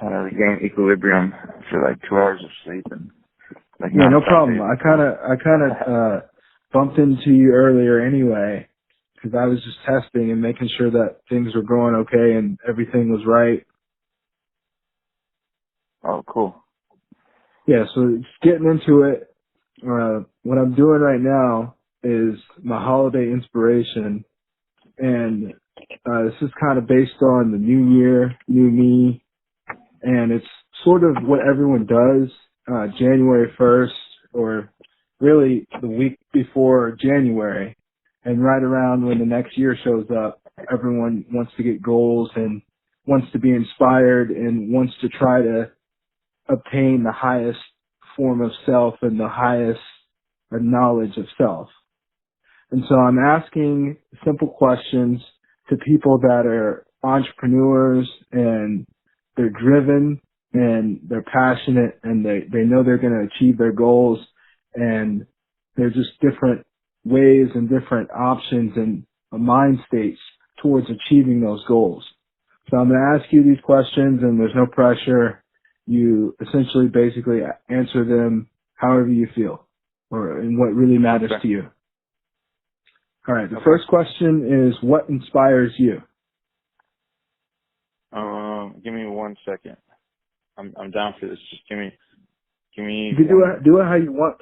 trying to regain equilibrium after like 2 hours of sleep and like Yeah, no nonstop problem. days I kind before. of bumped into you earlier anyway because I was just testing and making sure that things were going okay and everything was right. Oh, cool. Yeah, so just getting into it. What I'm doing right now is my holiday inspiration, and this is kind of based on the new year, new me, and it's sort of what everyone does January 1st or really the week before January, and right around when the next year shows up, everyone wants to get goals and wants to be inspired and wants to try to obtain the highest form of self and the highest knowledge of self. And so I'm asking simple questions to people that are entrepreneurs and they're driven and they're passionate and they know they're going to achieve their goals, and they're just different ways and different options and mind states towards achieving those goals. So I'm going to ask you these questions and there's no pressure. You essentially basically answer them however you feel or in what really matters Okay. to you. All right. The Okay. first question is, what inspires you? Give me 1 second. I'm down for this. Just give me You can one. do it how you want.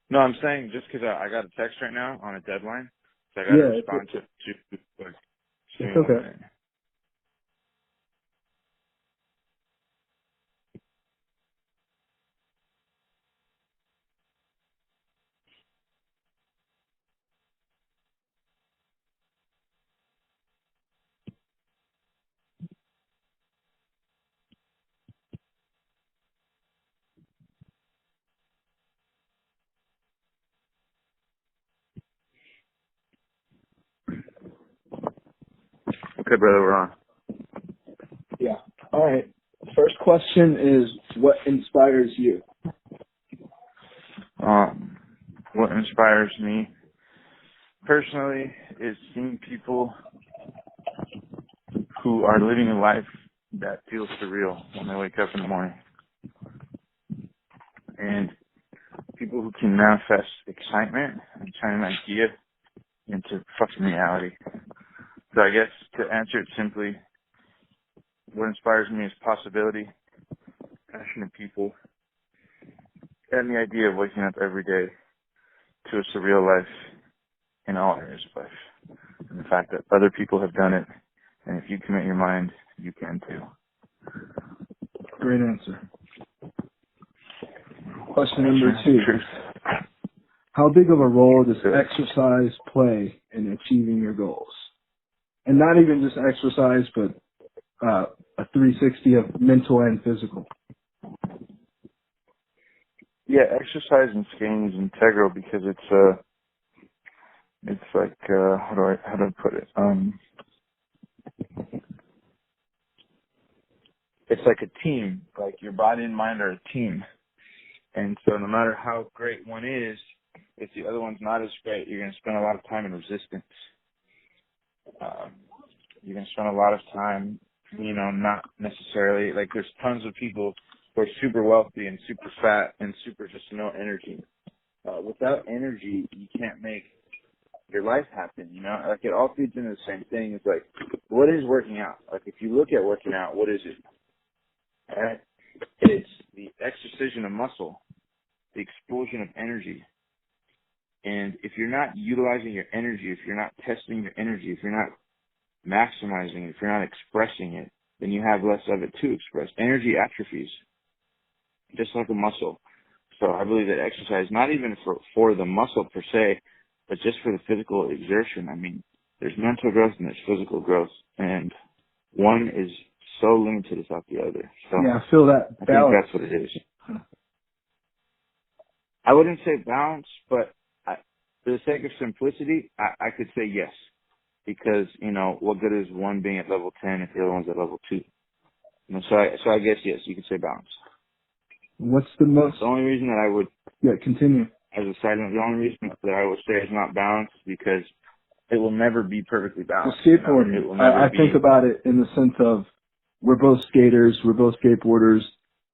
No, I'm saying just 'cause I got a text right now on a deadline, so I got to Yeah, respond to like, just give it's me 1 okay. minute. Okay, brother, we're on. Yeah. All right. First question is, what inspires you? What inspires me personally is seeing people who are living a life that feels surreal when they wake up in the morning, and people who can manifest excitement and turn an idea into fucking reality. So I guess to answer it simply, what inspires me is possibility, passionate people, and the idea of waking up every day to a surreal life in all areas of life. And the fact that other people have done it, and if you commit your mind, you can too. Great answer. Question That's number the 2. truth. How big of a role does So, exercise play in achieving your goals? And not even just exercise, but a 360 of mental and physical. yeah, exercise and skating is integral because it's like how do I put it? It's like a team. Like your body and mind are a team. And so no matter how great one is, if the other one's not as great, you're going to spend a lot of time in resistance. Um, you're going to spend a lot of time, not necessarily, like there's tons of people who are super wealthy and super fat and super just no energy. Without energy, you can't make your life happen, Like it all feeds into the same thing. It's like, what is working out? Like if you look at working out, what is it? Right? It's the exercision of muscle, the explosion of energy. And if you're not utilizing your energy, if you're not testing your energy, if you're not maximizing it, if you're not expressing it, then you have less of it to express. Energy atrophies, just like a muscle. So I believe that exercise, not even for the muscle per se, but just for the physical exertion. I mean, there's mental growth and there's physical growth, and one is so limited without the other. So Yeah, I feel that I think balance. that's what it is. I wouldn't say balance, but for the sake of simplicity, I could say yes. Because, what good is one being at level 10 if the other one's at level 2? So I guess, yes, you could say balance. What's the most, The only reason that I would, yeah, continue. as a side note, the only reason that I would say it's not balanced is because it will never be perfectly So balanced. It skateboarding, will never I think be, about it in the sense of we're both skaters, we're both skateboarders,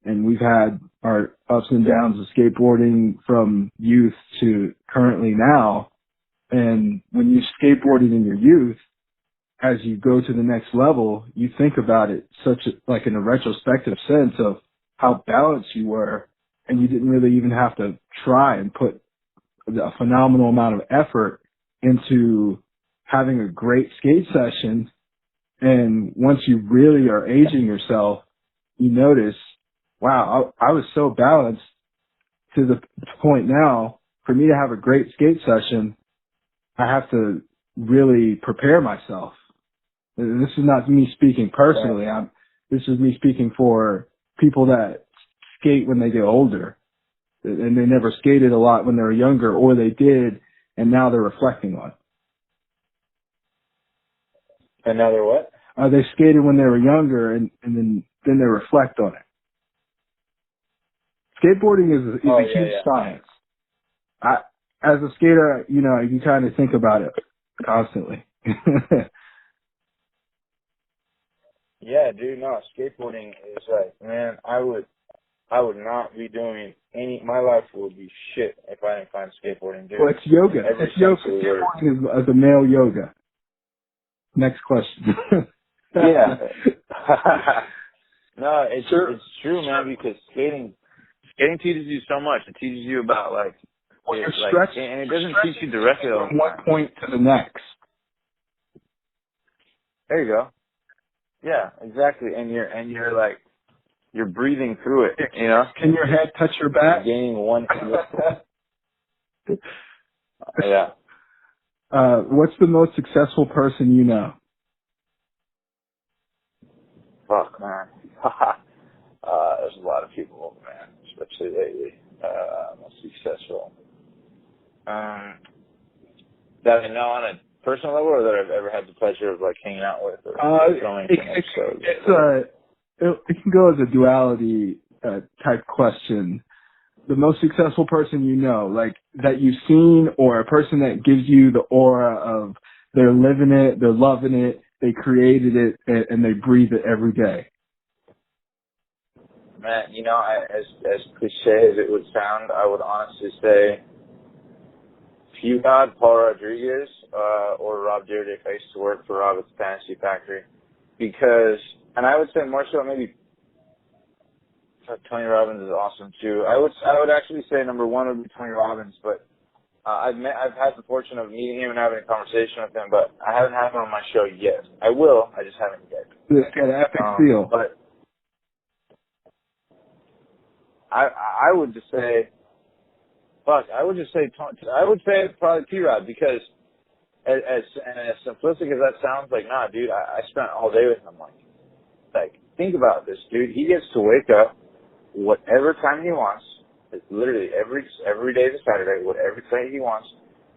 and we've had our ups and downs of skateboarding from youth to currently now. And when you skateboarded in your youth, as you go to the next level, you think about it like in a retrospective sense of how balanced you were, and you didn't really even have to try and put a phenomenal amount of effort into having a great skate session. And once you really are aging yourself, you notice, wow, I was so balanced to the point now, for me to have a great skate session, I have to really prepare myself. And this is not me speaking personally. This is me speaking for people that skate when they get older, and they never skated a lot when they were younger, or they did, and now they're reflecting on it. And now they're what? They skated when they were younger, and then they reflect on it. Skateboarding is a huge science. As a skater, you kind of think about it constantly. Yeah, dude, no, skateboarding is like, man, I would not be doing my life would be shit if I didn't find skateboarding, dude. Well, it's yoga. It's yoga. Skateboarding is a male yoga. Next question. Yeah. No, it's true, man, because skating teaches you so much. It teaches you about and it doesn't teach you directly from one point to the next. There you go. Yeah, exactly. And you're breathing through it, you know? Can your head touch your back? You're gaining one. Yeah. What's the most successful person you know? Fuck, man. There's a lot of people, man, especially lately. Most successful. That I know on a personal level, or that I've ever had the pleasure of hanging out with, or going to episodes. It can go as a duality type question. The most successful person you know, like that you've seen, or a person that gives you the aura of they're living it, they're loving it, they created it, and they breathe it every day. Man, as cliche as it would sound, I would honestly say God, Paul Rodriguez, or Rob Dyrdek. I used to work for Rob at the Fantasy Factory. And I would say more so maybe Tony Robbins is awesome too. I would actually say number one would be Tony Robbins, but I've had the fortune of meeting him and having a conversation with him, but I haven't had him on my show yet. I will, I just haven't yet. It's got an epic feel. But I would just say, I would say probably P-Rod, because as simplistic as that sounds, nah, dude, I spent all day with him. Think about this, dude. He gets to wake up whatever time he wants. It's literally every day is a Saturday, whatever day he wants,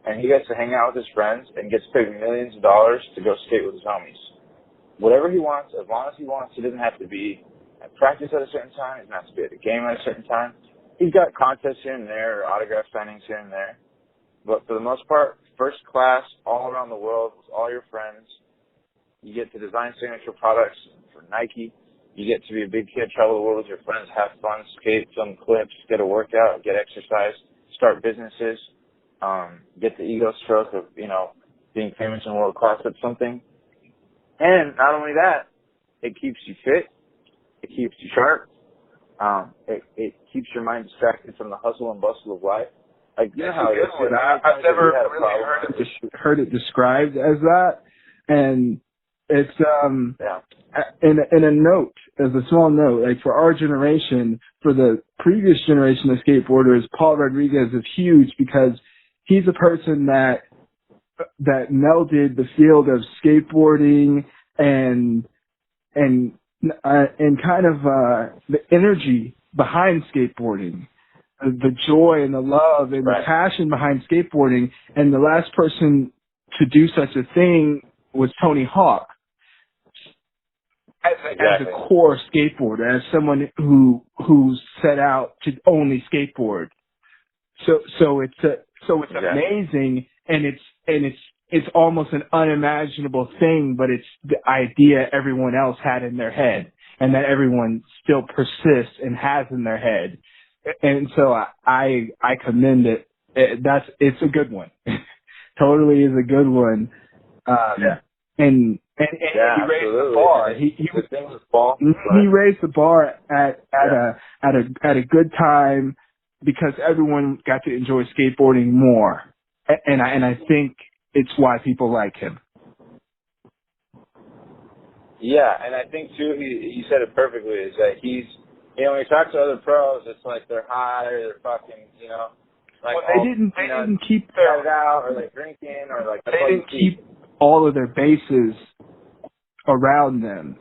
and he gets to hang out with his friends and gets paid millions of dollars to go skate with his homies. Whatever he wants, as long as he wants. He doesn't have to be at practice at a certain time. He doesn't have to be at a game at a certain time. He's got contests here and there, or autograph signings here and there. But for the most part, first class, all around the world, with all your friends. You get to design signature products for Nike. You get to be a big kid, travel the world with your friends, have fun, skate, film clips, get a workout, get exercise, start businesses, get the ego stroke of, being famous and world class at something. And not only that, it keeps you fit. It keeps you sharp. It keeps your mind distracted from the hustle and bustle of life. You know how it is. I've never really heard it described as that. And it's, in a note, as a small note, for our generation, for the previous generation of skateboarders, Paul Rodriguez is huge because he's a person that melded the field of skateboarding and kind of, the energy behind skateboarding, the joy and the love and the passion behind skateboarding. And the last person to do such a thing was Tony Hawk. As a core skateboarder, as someone who set out to only skateboard. So it's amazing, and it's almost an unimaginable thing, but it's the idea everyone else had in their head. and that everyone still persists and has in their head. And so I commend it. It's a good one. Totally is a good one. Yeah. And Yeah, he raised the absolutely. bar. And He the thing with Paul, he raised the bar yeah. at a good time because everyone got to enjoy skateboarding more. And I think it's why people like him. Yeah, and I think too, he said it perfectly, is that he's, you know, when you talk to other pros, it's like they're high or they're fucking, you know, like Well, all, they didn't keep headed out or like drinking or like, that's they all you didn't see. keep all of their bases around them.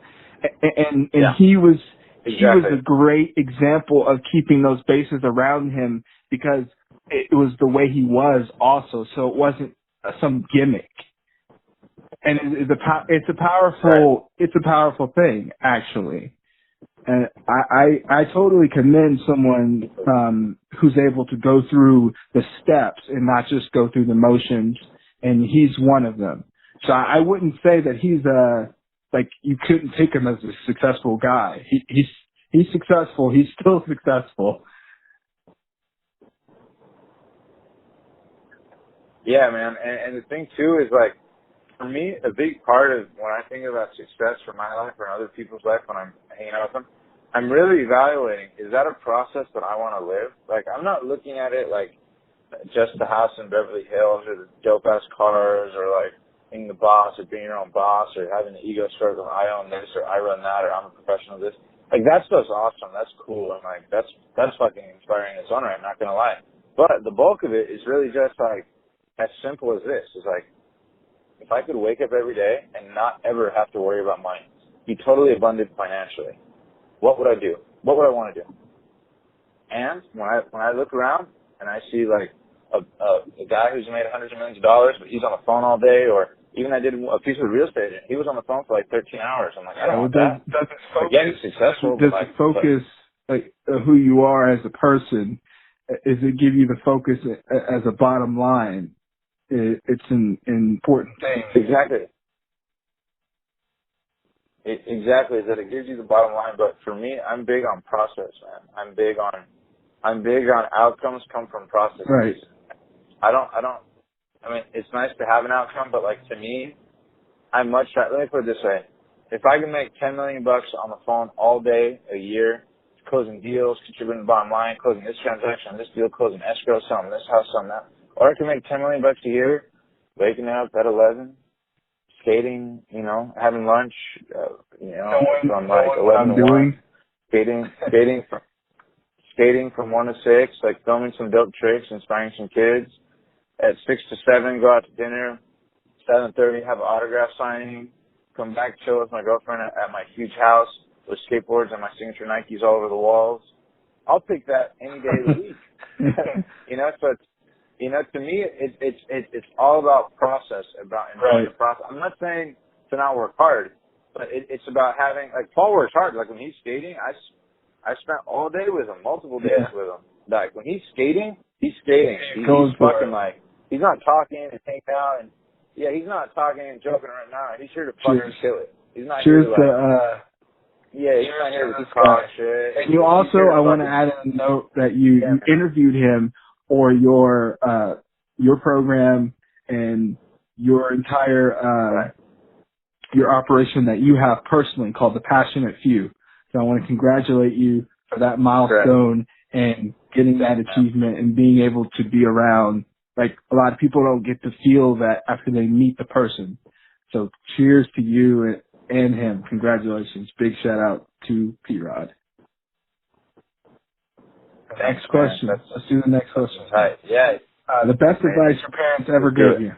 And Yeah, he was exactly. a great example of keeping those bases around him because it was the way he was also. So it wasn't some gimmick. And it's Right. a powerful thing actually. And I totally commend someone who's able to go through the steps and not just go through the motions, and he's one of them. So I wouldn't say that he's like you couldn't take him as a successful guy. He's successful. He's still successful. Yeah, man. And the thing too is like, for me, a big part of when I think about success for my life or other people's life when I'm hanging out with them, I'm really evaluating, is that a process that I want to live? Like, I'm not looking at it like just the house in Beverly Hills or the dope ass cars or like being the boss or being your own boss or having the ego struggle, I own this or I run that or I'm a professional at this. Like, that stuff's awesome. That's cool. And like, that's fucking inspiring in its own right, not gonna lie. But the bulk of it is really just like as simple as this. It's like, if I could wake up every day and not ever have to worry about money, be totally abundant financially, what would I do? What would I want to do? And when I look around and I see like a guy who's made hundreds of millions of dollars, but he's on the phone all day, or even I did a piece of real estate, he was on the phone for like 13 hours. I'm like, I don't So want that. Again, he's successful, but does like, it focus like who you are as a person? Is it give you the focus as a bottom line? It's an important thing. exactly. Exactly, is that it gives you the bottom line, but for me, I'm big on process, man. I'm big on outcomes come from processes. Right. I mean, it's nice to have an outcome, but like to me, let me put it this way. If I can make 10 million bucks on the phone all day, a year, closing deals, contributing to the bottom line, closing this transaction, this deal, closing escrow, selling this house, selling that, or I can make 10 million bucks a year, waking up at 11, skating, you know, having lunch, from like What 11 I'm to 1, doing. skating from 1 to 6, like filming some dope tricks, inspiring some kids. At 6 to 7, go out to dinner. 7:30, have an autograph signing. Come back, chill with my girlfriend at my huge house with skateboards and my signature Nikes all over the walls. I'll pick that any day of the week. You know, so it's, you know, to me, it's all about process, about enjoying the process. I'm not saying to not work hard, but it's about having, like, Paul works hard. Like, when he's skating, I spent all day with him, multiple days with him. Like, when he's skating, he's skating. He's fucking, like, he's not talking and hanging out, and, yeah, he's not talking and joking right now. He's here to fucking kill it. He's not here to, like, yeah, he's not here to talk shit. And you also, I want to add a note that you interviewed him for your program and your entire, your operation that you have personally called the Passionate Few. So I want to congratulate you for that milestone and getting that achievement and being able to be around. Like, a lot of people don't get to feel that after they meet the person. So cheers to you and him. Congratulations. Big shout out to P-Rod. Next question. Let's do the next question. Right. Yeah. The best advice your parents ever gave you.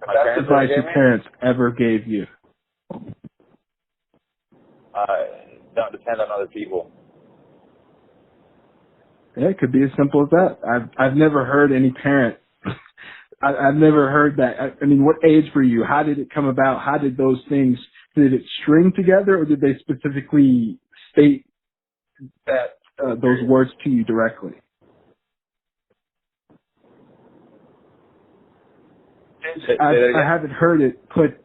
The best advice your parents ever gave you. Don't depend on other people. Yeah, it could be as simple as that. I've never heard any parent. I've never heard that. I mean, what age were you? How did it come about? How did those things? Did it string together, or did they specifically state that those words to you directly? I haven't heard it put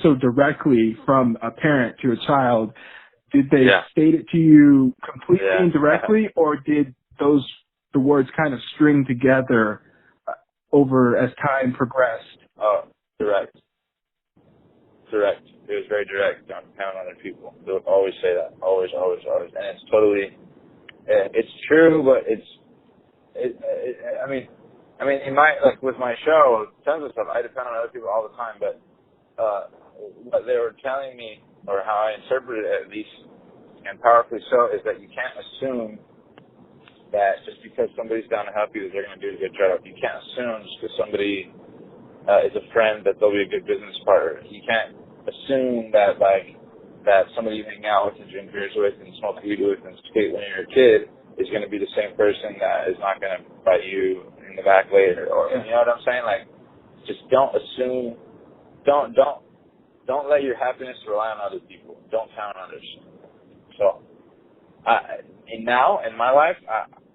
so directly from a parent to a child, did they Yeah. state it to you completely Yeah. indirectly, or did the words kind of string together over as time progressed? Oh, direct. Direct. It was very direct. Don't count on other people. They'll always say that. Always, always, always. And it's totally, it's true, but I mean, in my, like with my show, tons of stuff, I depend on other people all the time, but, what they were telling me, or how I interpreted it at least, and powerfully so, is that you can't assume that just because somebody's down to help you that they're going to do a good job. You can't assume just because somebody is a friend that they'll be a good business partner. You can't assume that that somebody you hang out with and drink beers with and smoke weed with and skate when you're a kid is going to be the same person that is not going to bite you in the back later. Or you know what I'm saying? Like, just don't assume. Don't let your happiness rely on other people. Don't count on others. So, and now in my life,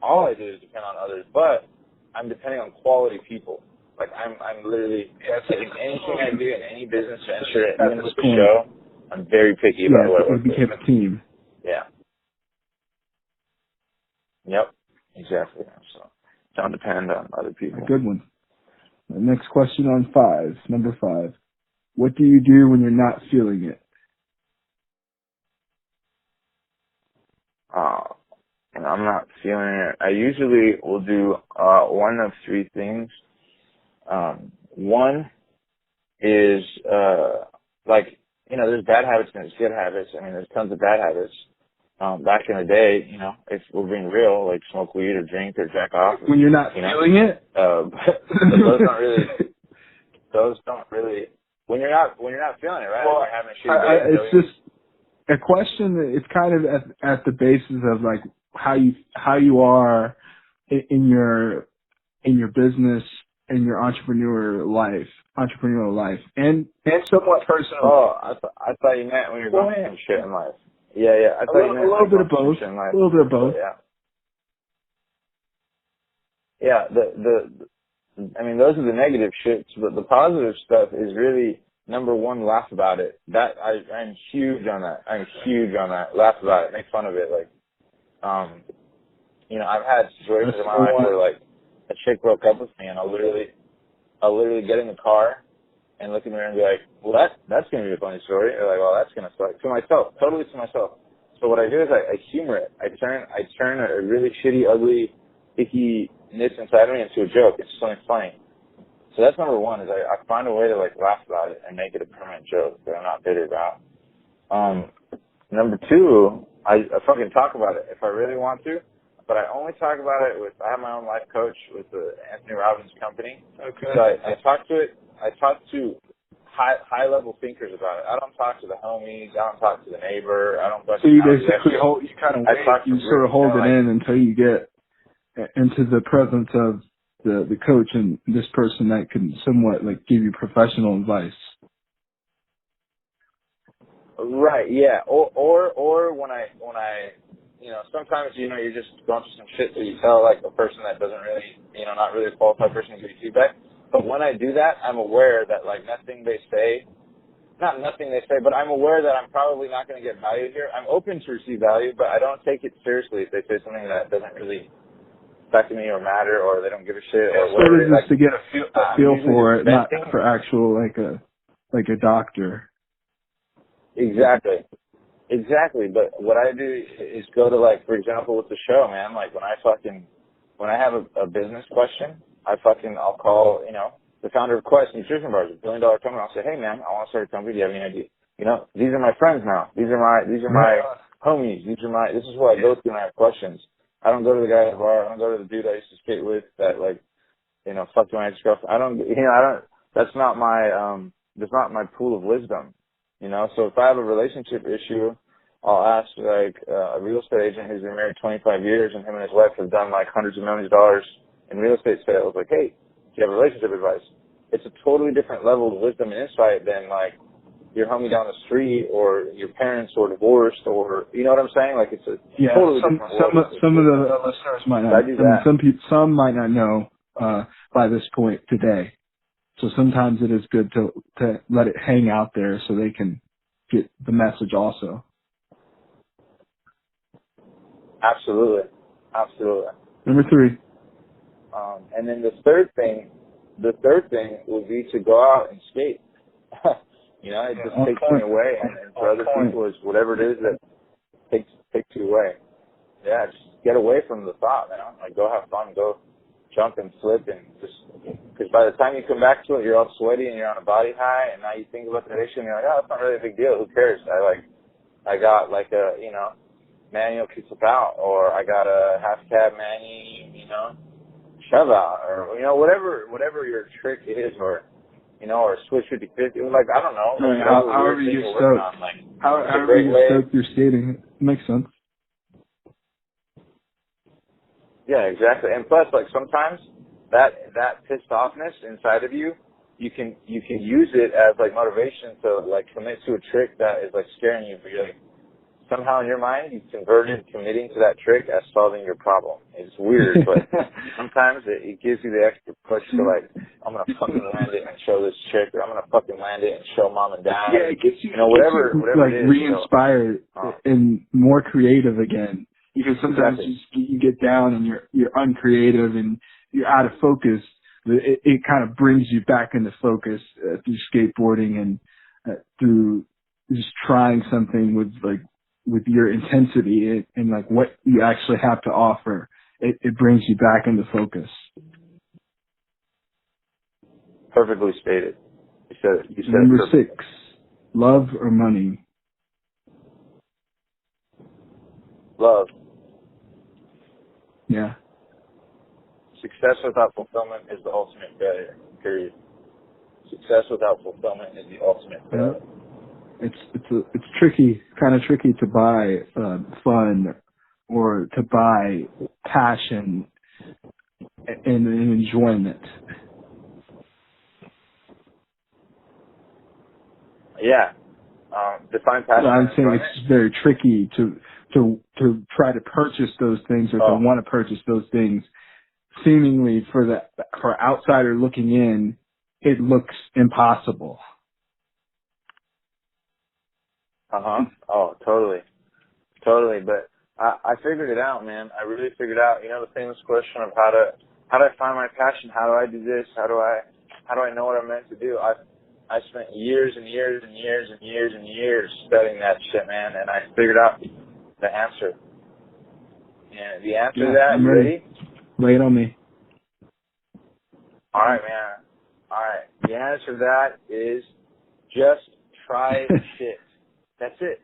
all I do is depend on others, but I'm depending on quality people. Like I'm literally like in anything I do in any business venture, even with the show, I'm very picky about what I work it became with. a team. Yeah. Yep. Exactly. So don't depend on other people. A good one. The next question on number 5. What do you do when you're not feeling it? And I'm not feeling it. I usually will do one of 3 things. One is like, you know, there's bad habits and there's good habits. I mean, there's tons of bad habits. Back in the day, you know, if we're being real, like smoke weed or drink or jack off. When you're not feeling it? But those don't really, when you're not feeling it, right? Well, like you're having a shitty day. It's just a question that it's kind of at the basis of like how you are in your business and your entrepreneurial life, and somewhat personal. Oh, I thought you meant when you're going through some shit in life. Yeah. I thought you meant a little bit of both. A little bit of both. Yeah. I mean, those are the negative shits, but the positive stuff is really, number one, laugh about it. That I'm huge on that. Laugh about it. Make fun of it. Like, you know, I've had situations in my life where like a chick broke up with me, and I'll literally get in the car and look in the mirror and be like, well, that's gonna be a funny story. Or like, well, that's gonna suck. To myself, totally to myself. So what I do is I humor it. I turn a really shitty, ugly, ickiness inside of me into a joke. It's something funny. So that's number one, is I find a way to like laugh about it and make it a permanent joke that I'm not bitter about. Number two, I fucking talk about it if I really want to, but I only talk about it I have my own life coach with the Anthony Robbins company. Okay. So I talk to high level thinkers about it. I don't talk to the homies. I don't talk to the neighbor. I don't. So you basically hold it in until you get into the presence of the coach and this person that can somewhat like give you professional advice. Right, yeah. Or when I you know, sometimes, you know, you're just going through some shit that you tell like a person that doesn't really, you know, not really a qualified person to give you feedback. But when I do that, I'm aware that like not nothing they say, but I'm aware that I'm probably not going to get value here. I'm open to receive value, but I don't take it seriously if they say something that doesn't really affect me or matter, or they don't give a shit or whatever. So just to get a feel for it, not for actual like a doctor. Exactly, but what I do is go to, like, for example, with the show, man, like, when I have a business question, I'll call, you know, the founder of Quest Nutrition Bars, $1 billion company. I'll say, hey, man, I want to start a company. Do you have any idea? You know, these are my friends now. These are my homies. This is what I go through when I have questions. I don't go to the guy at the bar. I don't go to the dude I used to skate with that, like, you know, fucked my ex-girlfriend. That's not my pool of wisdom. You know, so if I have a relationship issue, I'll ask like a real estate agent who's been married 25 years, and him and his wife have done like hundreds of millions of dollars in real estate sales. Like, hey, do you have relationship advice? It's a totally different level of wisdom and insight than like your homie down the street or your parents or divorced, or, you know what I'm saying? Like, it's a totally different world. Some of the listeners might not. Some might not know by this point today. So sometimes it is good to let it hang out there so they can get the message also. Absolutely. Absolutely. Number 3. And then the third thing would be to go out and skate. It just takes me away, and for other people, it's whatever it is that takes you away. Yeah, just get away from the thought, man. Like, go have fun, go jump and flip, and because by the time you come back to it, you're all sweaty and you're on a body high, and now you think about that issue and you're like, oh, it's not really a big deal. Who cares? I got like a, manual kicks out, or I got a half cab mani, shove out, or, whatever your trick is, or, or switch 50-50. Like, I don't know. Right, however you get stoked. However you get stoked through skating. It makes sense. Yeah, exactly. And plus, like, sometimes that pissed offness inside of you, you can use it as like motivation to like commit to a trick that is like scaring you, but you're like, somehow in your mind you converted committing to that trick as solving your problem. It's weird, but sometimes it gives you the extra push to like, I'm gonna fucking land it and show this chick, or I'm gonna fucking land it and show mom and dad. Yeah, it gets you, whatever like it is, re-inspired and more creative again. Because sometimes you get down and you're uncreative and you're out of focus. It kind of brings you back into focus through skateboarding and through just trying something with your intensity and like what you actually have to offer. It brings you back into focus. Perfectly stated. You said Number it perfectly. 6, love or money? Love. Yeah. Success without fulfillment is the ultimate failure. Period. Success without fulfillment is the ultimate failure. It's tricky, kind of tricky to buy fun or to buy passion and enjoyment. Yeah. Define passion. I'm saying it's very tricky to try to purchase those things or to want to purchase those things. Seemingly for outsider looking in, it looks impossible. Oh, totally. Totally. But I figured it out, man. I really figured out, the famous question of how do I find my passion? How do I do this? How do I know what I'm meant to do? I spent years and years and years and years and years studying that shit, man, and I figured out the answer. And the answer to that, you ready? Lay it on me. All right, man. All right. The answer to that is just try shit. That's it.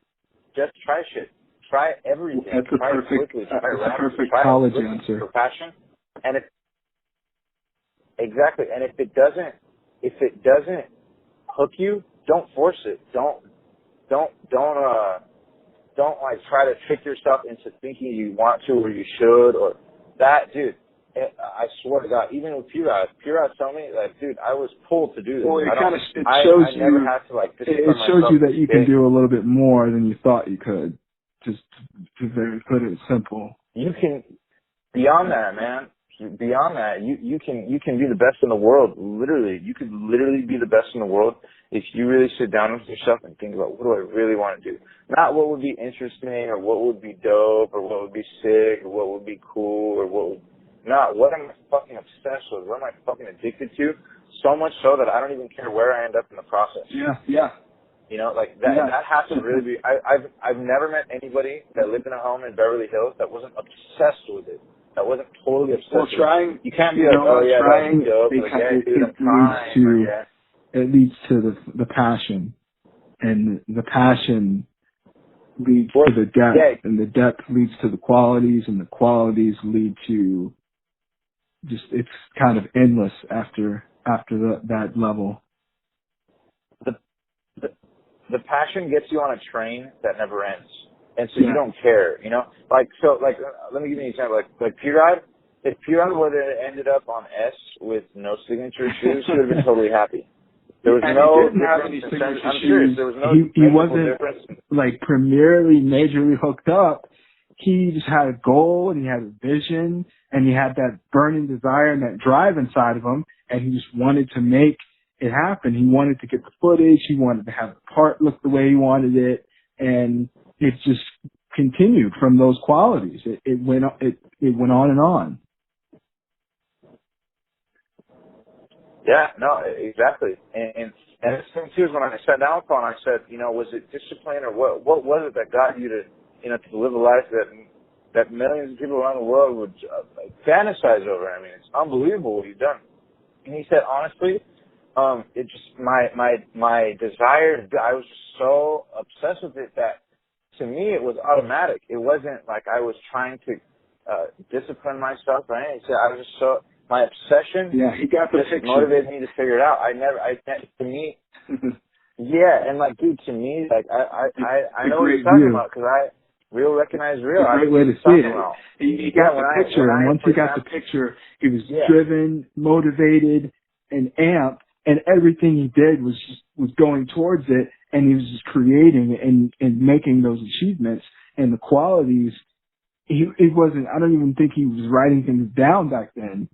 Just try shit. Try everything. That's a try perfect, quickly. Try rapidly. perfect try college answer. For passion. And exactly. And if it doesn't hook you, don't force it. Don't like try to trick yourself into thinking you want to or you should or that, dude. I swear to God, even with P-Rod told me, like, dude, I was pulled to do this. Well, it shows you. Never had to, like, it shows you that you can do a little bit more than you thought you could. Just to put it simple. You can, beyond that, man. Beyond that, you can be the best in the world. Literally, you could literally be the best in the world if you really sit down with yourself and think about what do I really want to do. Not what would be interesting or what would be dope or what would be sick or what would be cool or what am I fucking obsessed with? What am I fucking addicted to? So much so that I don't even care where I end up in the process. Yeah. Like that. Yeah. That has to really be. I've never met anybody that lived in a home in Beverly Hills that wasn't obsessed with it. That wasn't totally obsessed. Well, trying. You can't be like, oh yeah, trying. It leads to the passion, and the passion leads to the depth, and the depth leads to the qualities, and the qualities lead to just, it's kind of endless after that level. The passion gets you on a train that never ends. And so you don't care, let me give you an example. Like P-Rod, if P-Rod would have ended up on S with no signature shoes, he would have been totally happy. There was no difference in terms, I'm serious, there was no he wasn't difference. Like majorly hooked up. He just had a goal and he had a vision and he had that burning desire and that drive inside of him, and he just wanted to make it happened, he wanted to get the footage. He wanted to have the part look the way he wanted it. And it just continued from those qualities. It went on and on. Yeah, no, exactly. And the thing too is when I sat down with Paul and I said, was it discipline or what was it that got you to, to live a life that millions of people around the world would fantasize over? I mean, it's unbelievable what you've done. And he said, honestly, it just, my desire, I was just so obsessed with it that to me it was automatic. It wasn't like I was trying to, discipline myself or anything. So I was just so, my obsession He got the just picture. motivated me to figure it out. To me, yeah, and dude, to me, I know what he's talking about because real recognize real. It's a great way to see it. He got the picture, and once he got the picture, he was driven, motivated, and amped, and everything he did was going towards it, and he was just creating and making those achievements and the qualities. It wasn't. I don't even think he was writing things down back then.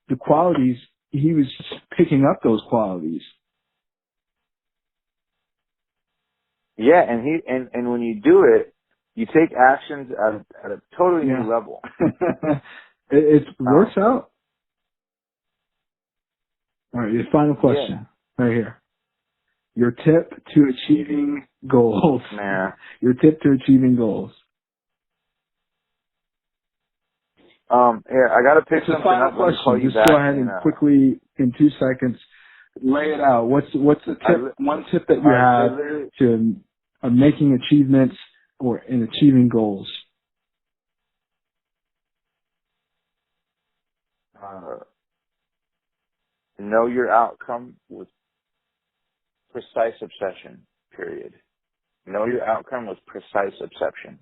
The qualities, he was picking up those qualities. Yeah, and when you do it, you take actions at a totally new level. It works out. All right, your final question right here. Your tip to achieving goals. Man. Your tip to achieving goals. Here, I got to pick something up. Let me call you back. Just go ahead and quickly, in 2 seconds, lay it out. What's the tip? One tip that you have to making achievements or in achieving goals. Know your outcome with precise obsession. Period. Know your outcome with precise obsession.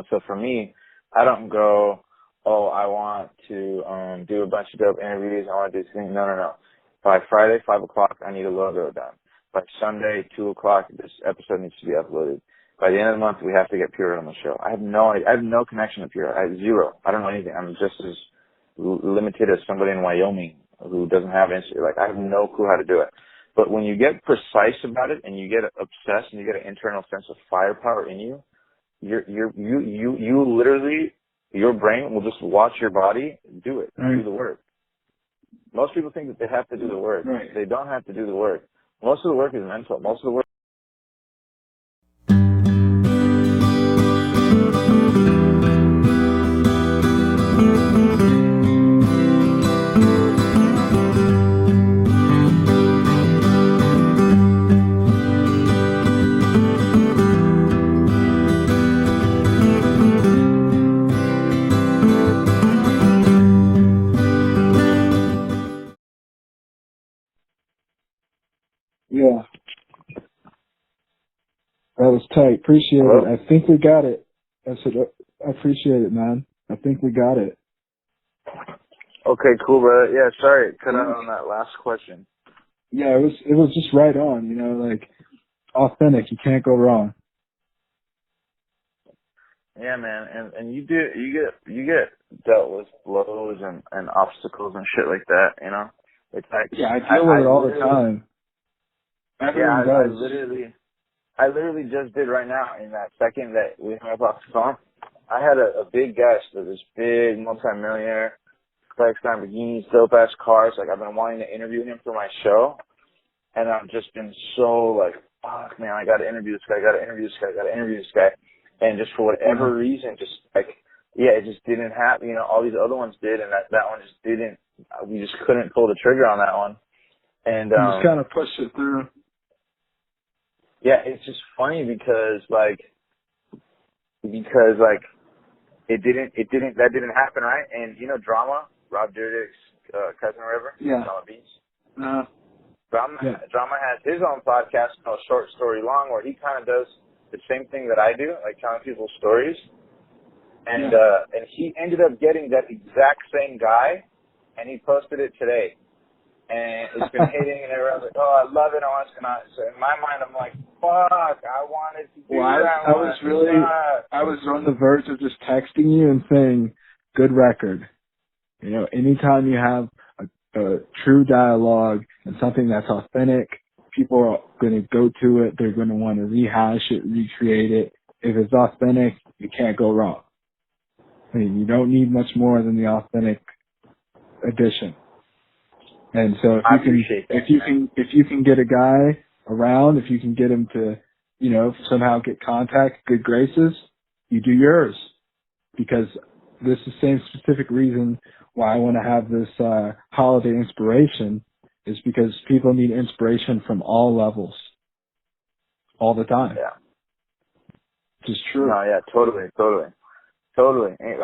So for me, I don't go, oh, I want to do a bunch of dope interviews. I want to do things. No. By Friday, 5 o'clock, I need a logo done. By Sunday, 2 o'clock, this episode needs to be uploaded. By the end of the month, we have to get Pure on the show. I have no connection to Pure. I have zero. I don't know anything. I'm just as limited as somebody in Wyoming who doesn't have Instagram. I have no clue how to do it. But when you get precise about it and you get obsessed and you get an internal sense of firepower in you, you literally, your brain will just watch your body do it, do the work. Most people think that they have to do the work. Right. They don't have to do the work. Most of the work is mental. Most of the work. Yeah. That was tight. Appreciate it. I think we got it. I said, I appreciate it, man. I think we got it. Okay, cool, brother. Yeah, sorry, cut out on that last question. Yeah, it was just right on, authentic. You can't go wrong. Yeah, man, and you get dealt with blows and obstacles and shit like that, It's like I deal with it all the time. Everyone does. I literally just did right now in that second that we hung up off the phone. I had a big guest of this big multi-millionaire, Flex Lamborghinis, dope-ass cars. I've been wanting to interview him for my show, and I've just been so fuck, man, I got to interview this guy. And just for whatever reason, it just didn't happen. All these other ones did, and that one just didn't. We just couldn't pull the trigger on that one. And you just kind of pushed it through. Yeah, it's just funny because that didn't happen, right? And Drama, Rob Dyrdek's cousin or whatever, Drama Beats. Drama has his own podcast called Short Story Long, where he kind of does the same thing that I do, telling people stories. And and he ended up getting that exact same guy, and he posted it today. And it's been hitting, and everyone's like, oh, I love it. So in my mind, I'm like, fuck, I wanted to do that. I was on the verge of just texting you and saying, good record. Anytime you have a true dialogue and something that's authentic, people are going to go to it. They're going to want to rehash it, recreate it. If it's authentic, you can't go wrong. I mean, you don't need much more than the authentic edition. And so I appreciate that. if you can get a guy around, if you can get him to, somehow get contact, good graces, you do yours. Because this is the same specific reason why I want to have this holiday inspiration is because people need inspiration from all levels, all the time. Yeah. Which is true. No, yeah, totally.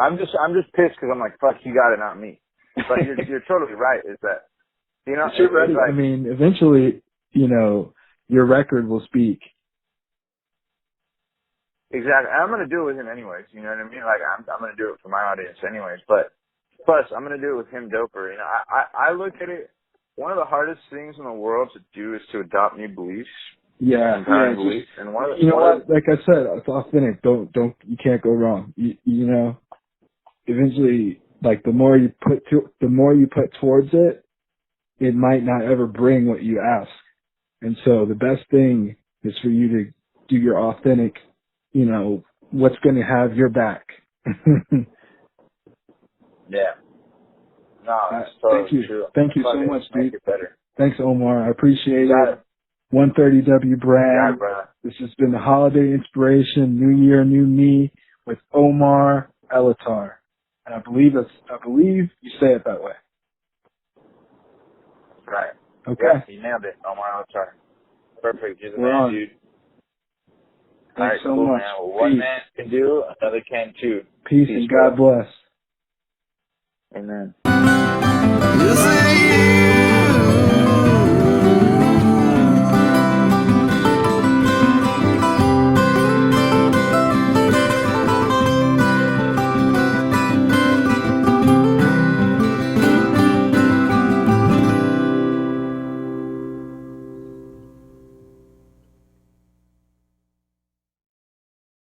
I'm just pissed because I'm like, fuck, you got it, not me. But you're totally right. Is that You're ready. Like, I mean, eventually, your record will speak. Exactly. I'm gonna do it with him anyways. You know what I mean? Like I'm gonna do it for my audience anyways. But plus, I'm gonna do it with him doper. I look at it. One of the hardest things in the world to do is to adopt new beliefs. Yeah. Beliefs. And like I said, it's authentic. You can't go wrong. Eventually, like the more you put towards it, it might not ever bring what you ask. And so the best thing is for you to do your authentic, what's going to have your back. Yeah. No, that's totally true. Thank you so much, dude. Make it better. Thanks, Omar. I appreciate it. 130W brand. This has been the holiday inspiration, New Year, New Me with Omar Elatar. And I believe you say it that way. Right. Okay. Yeah, you nailed it, Omar Elatar. Perfect. You're the man, dude. Thanks so much. Man. Well, one man can do, another can too. Peace and God bless. Amen.